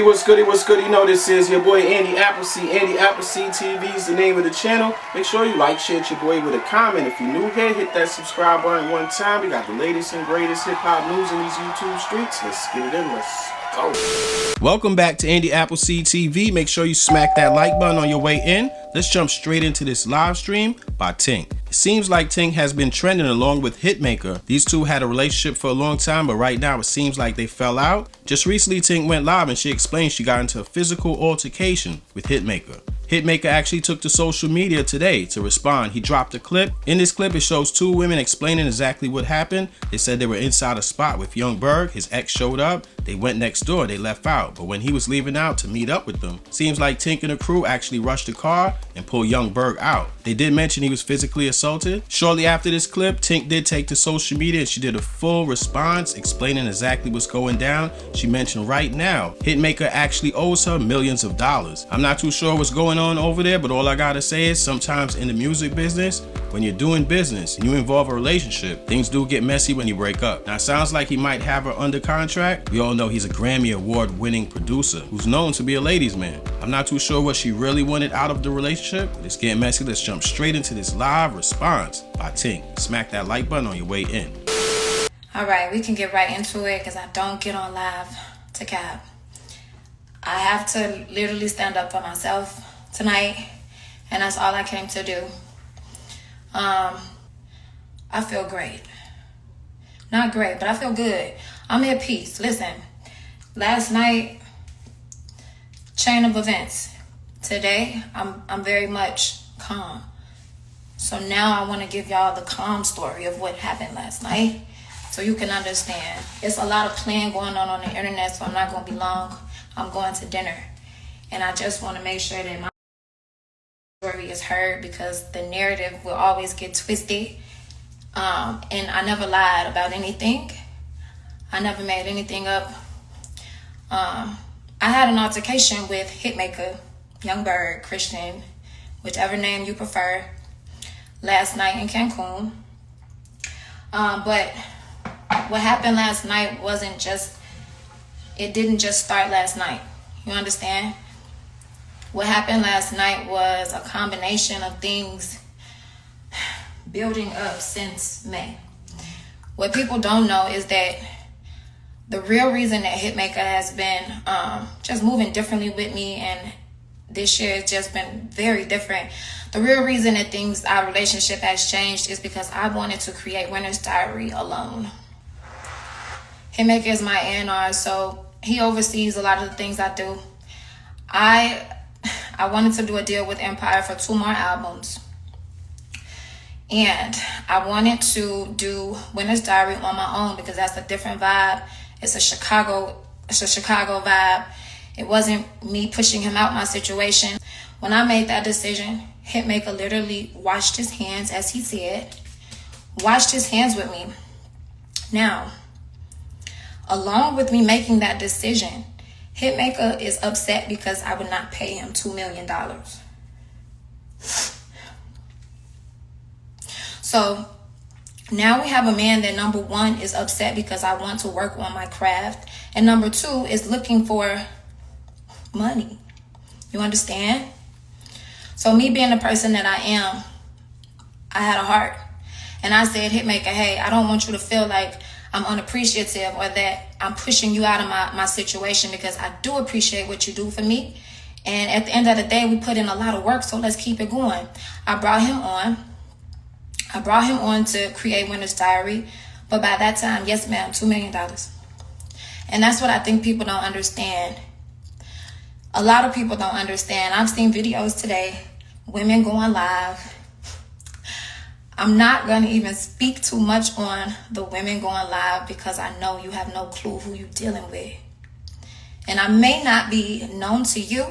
what's goody, what's good? You know this is your boy Andy Appleseed. Andy Appleseed TV is the name of the channel. Make sure you like, share your boy with a comment. If you're new here, hit that subscribe button one time. We got the latest and greatest hip-hop news in these YouTube streets. Let's get it in. Let's go. Welcome back to Andy Appleseed TV. Make sure you smack that like button on your way in. Let's jump straight into this live stream by Tink. It seems like Tink has been trending along with Hitmaka. These two had a relationship for a long time, but right now it seems like they fell out. Just recently, Tink went live and she explained she got into a physical altercation with Hitmaka. Hitmaka actually took to social media today to respond. He dropped a clip. In this clip, it shows two women explaining exactly what happened. They said they were inside a spot with young Berg. His ex showed up. They went next door. They left out. But when he was leaving out to meet up with them, seems like Tink and the crew actually rushed the car and pulled young Berg out. They did mention he was physically assaulted. Shortly after this clip, Tink did take to social media and she did a full response explaining exactly what's going down. She mentioned right now, Hitmaka actually owes her millions of dollars. I'm not too sure what's going on over there, but all I gotta say is sometimes in the music business, when you're doing business and you involve a relationship, things do get messy when you break up. Now it sounds like he might have her under contract. We all know he's a Grammy Award winning producer who's known to be a ladies man. I'm not too sure what she really wanted out of the relationship, but it's getting messy. Let's jump straight into this live response by Tink. Smack that like button on your way in. All right, we can get right into it because I don't get on live to cap. I have to literally stand up for myself tonight, and that's all I came to do. I feel great. Not great, but I feel good. I'm at peace. Listen, last night, chain of events. Today, I'm very much calm. So now I want to give y'all the calm story of what happened last night so you can understand. It's a lot of playing going on the internet, so I'm not going to be long. I'm going to dinner, and I just want to make sure that my story is heard because the narrative will always get twisted. And I never lied about anything. I never made anything up. I had an altercation with Hitmaka, Young Berg, Christian, whichever name you prefer, last night in Cancun. But what happened last night it didn't just start last night. You understand? What happened last night was a combination of things building up since May. What people don't know is that the real reason that Hitmaka has been just moving differently with me, and this year has just been very different. The real reason that our relationship has changed is because I wanted to create Winter's Diary alone. Hitmaka is my A&R, so he oversees a lot of the things I do. I wanted to do a deal with Empire for 2 more albums. And I wanted to do Winter's Diary on my own because that's a different vibe. It's a Chicago vibe. It wasn't me pushing him out my situation. When I made that decision, Hitmaka literally washed his hands, as he said, washed his hands with me. Now, along with me making that decision, Hitmaka is upset because I would not pay him $2 million. So now we have a man that, number one, is upset because I want to work on my craft. And number two is looking for money. You understand? So me being the person that I am, I had a heart. And I said, Hitmaka, hey, I don't want you to feel like I'm unappreciative or that I'm pushing you out of my situation, because I do appreciate what you do for me. And at the end of the day, we put in a lot of work, so let's keep it going. I brought him on to create Winter's Diary. But by that time, yes, ma'am, $2 million. And that's what I think people don't understand. A lot of people don't understand. I've seen videos today, women going live. I'm not going to even speak too much on the women going live because I know you have no clue who you're dealing with. And I may not be known to you,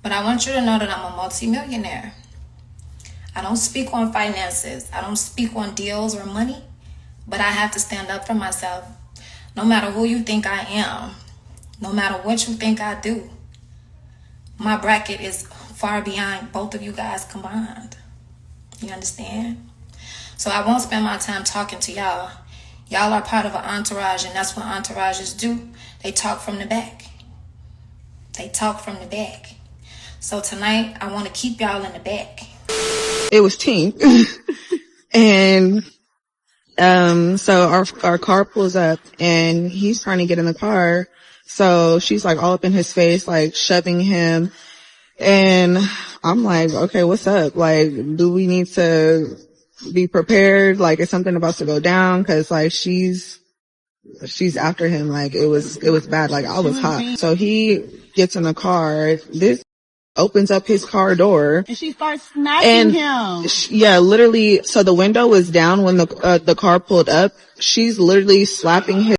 but I want you to know that I'm a multimillionaire. I don't speak on finances. I don't speak on deals or money, but I have to stand up for myself. No matter who you think I am, no matter what you think I do, my bracket is far beyond both of you guys combined. You understand? So I won't spend my time talking to y'all. Y'all are part of an entourage, and that's what entourages do. They talk from the back. they talk from the back. So tonight, I want to keep y'all in the back. It was Tink. And so our car pulls up and he's trying to get in the car. So she's like all up in his face, like shoving him. And I'm like, okay, what's up? Like, do we need to be prepared? Like, is something about to go down? Cause like she's after him. Like it was bad. Like I was hot. So he gets in the car. This opens up his car door and she starts smacking him. Yeah, literally. So the window was down when the car pulled up. She's literally slapping his,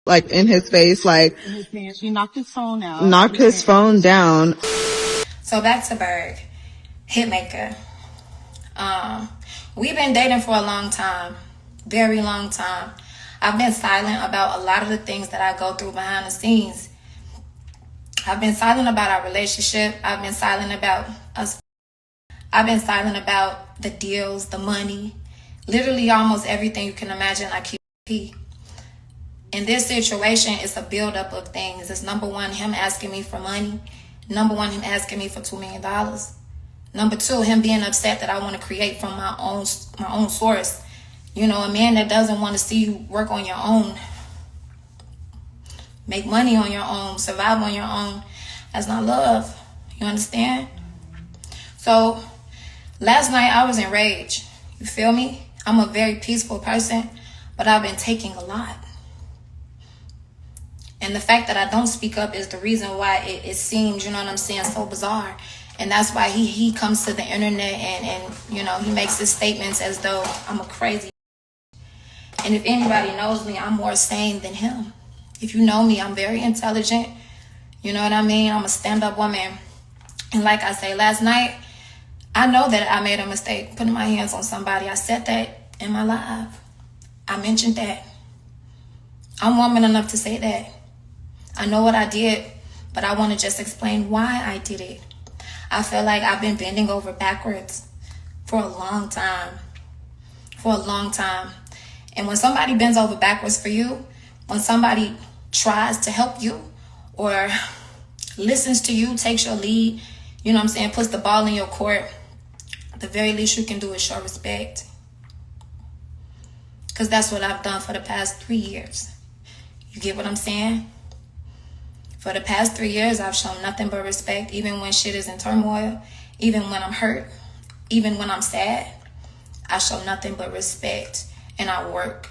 like in his face, like in his pants. She knocked his phone out. Knocked his phone down. So back to Berg, Hitmaka. We've been dating for a long time, very long time. I've been silent about a lot of the things that I go through behind the scenes. I've been silent about our relationship. I've been silent about us. I've been silent about the deals, the money, literally almost everything you can imagine. I keep. In this situation, it's a buildup of things. It's number one, him asking me for money. Number one, him asking me for $2 million. Number two, him being upset that I want to create from my own source. You know, a man that doesn't want to see you work on your own, make money on your own, survive on your own, that's not love. You understand? So last night I was enraged. You feel me? I'm a very peaceful person, but I've been taking a lot. And the fact that I don't speak up is the reason why it seems, you know what I'm saying, so bizarre. And that's why he comes to the internet and you know, he makes his statements as though I'm a crazy. And if anybody knows me, I'm more sane than him. If you know me, I'm very intelligent. You know what I mean? I'm a stand-up woman. And like I say, last night, I know that I made a mistake putting my hands on somebody. I said that in my live. I mentioned that. I'm woman enough to say that. I know what I did, but I want to just explain why I did it. I feel like I've been bending over backwards for a long time. For a long time. And when somebody bends over backwards for you, when somebody tries to help you or listens to you, takes your lead, you know what I'm saying, puts the ball in your court, the very least you can do is show respect. Because that's what I've done for the past 3 years. You get what I'm saying? For the past 3 years, I've shown nothing but respect, even when shit is in turmoil, even when I'm hurt, even when I'm sad. I show nothing but respect, and I work.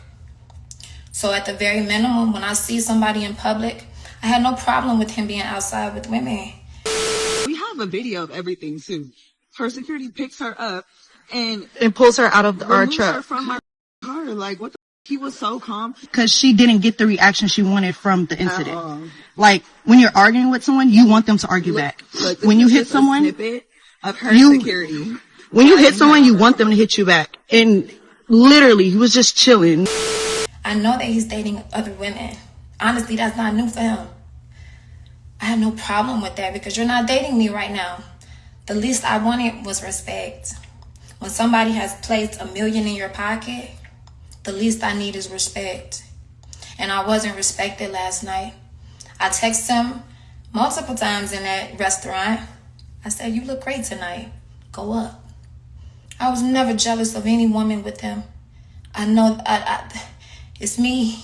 So at the very minimum, when I see somebody in public, I had no problem with him being outside with women. We have a video of everything too. Her security picks her up and pulls her out of our truck. Her from our car. Like what? He was so calm because she didn't get the reaction she wanted from the incident. Like when you're arguing with someone, you want them to argue back. Look, when you hit someone, snippet of her security. When you hit someone, you want them to hit you back. And literally, he was just chilling. I know that he's dating other women. Honestly, that's not new for him. I have no problem with that because you're not dating me right now. The least I wanted was respect. When somebody has placed $1 million in your pocket, the least I need is respect. And I wasn't respected last night. I texted him multiple times in that restaurant. I said, "You look great tonight. Go up." I was never jealous of any woman with him. I know it's me,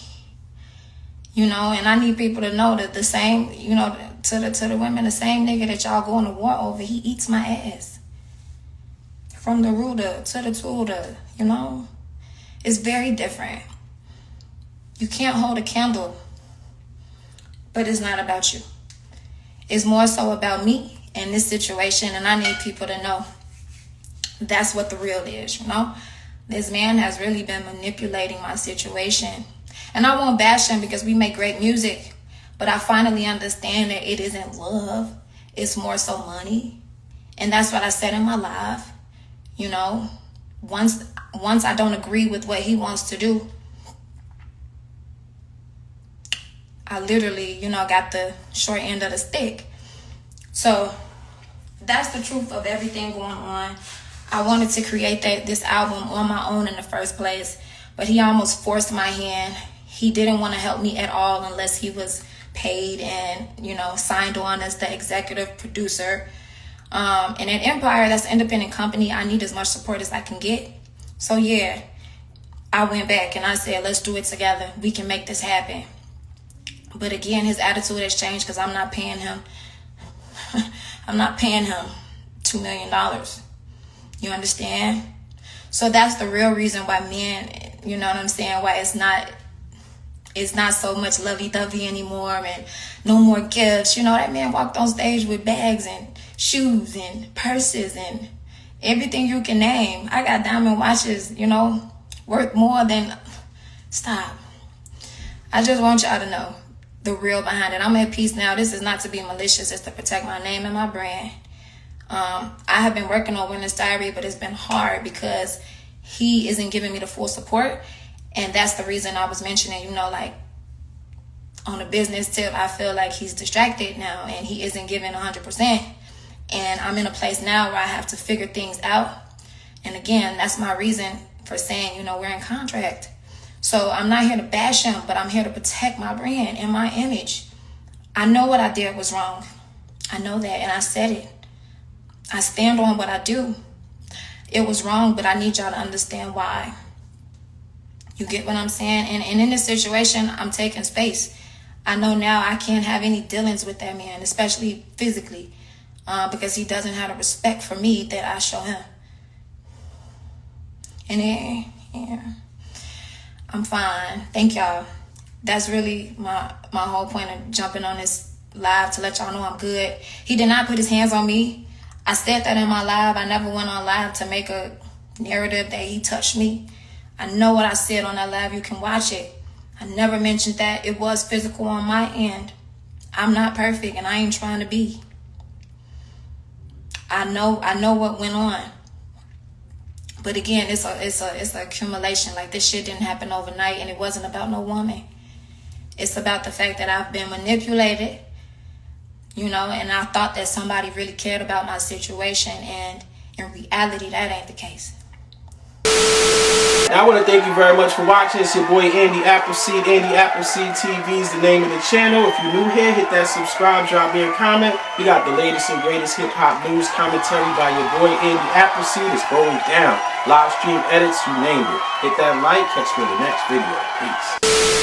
you know, and I need people to know that the same, you know, to the women, the same nigga that y'all going to war over, he eats my ass. From the rooter to the tutor, you know, it's very different. You can't hold a candle, but it's not about you. It's more so about me in this situation, and I need people to know that's what the real is, you know? This man has really been manipulating my situation. And I won't bash him because we make great music, but I finally understand that it isn't love. It's more so money. And that's what I said in my live. You know, once I don't agree with what he wants to do, I literally, you know, got the short end of the stick. So that's the truth of everything going on. I wanted to create this album on my own in the first place, but he almost forced my hand. He didn't want to help me at all unless he was paid and, you know, signed on as the executive producer. And at Empire, that's an independent company, I need as much support as I can get. So yeah, I went back and I said, let's do it together. We can make this happen. But again, his attitude has changed because I'm not paying him. I'm not paying him $2 million. You understand? So that's the real reason why men, you know what I'm saying, why it's not so much lovey-dovey anymore and no more gifts. You know, that man walked on stage with bags and shoes and purses and everything you can name. I got diamond watches, you know, worth more than... Stop. I just want y'all to know the real behind it. I'm at peace now. This is not to be malicious. It's to protect my name and my brand. I have been working on Women's Diary, but it's been hard because he isn't giving me the full support. And that's the reason I was mentioning, you know, like on a business tip, I feel like he's distracted now and he isn't giving 100%. And I'm in a place now where I have to figure things out. And again, that's my reason for saying, you know, we're in contract. So I'm not here to bash him, but I'm here to protect my brand and my image. I know what I did was wrong. I know that, and I said it. I stand on what I do. It was wrong, but I need y'all to understand why. You get what I'm saying? And in this situation, I'm taking space. I know now I can't have any dealings with that man, especially physically, because he doesn't have the respect for me that I show him. And then, yeah, I'm fine. Thank y'all. That's really my whole point of jumping on this live, to let y'all know I'm good. He did not put his hands on me. I said that in my live. I never went on live to make a narrative that he touched me. I know what I said on that live. You can watch it. I never mentioned that. It was physical on my end. I'm not perfect, and I ain't trying to be. I know what went on. But again, it's a accumulation. Like, this shit didn't happen overnight, and it wasn't about no woman. It's about the fact that I've been manipulated, you know, and I thought that somebody really cared about my situation, and in reality, that ain't the case. Now, I want to thank you very much for watching. It's your boy Andy Appleseed. Andy Appleseed TV is the name of the channel. If you're new here, hit that subscribe, drop me a comment. We got the latest and greatest hip-hop news commentary by your boy Andy Appleseed. It's going down. Live stream edits, you named it. Hit that like. Catch me in the next video. Peace.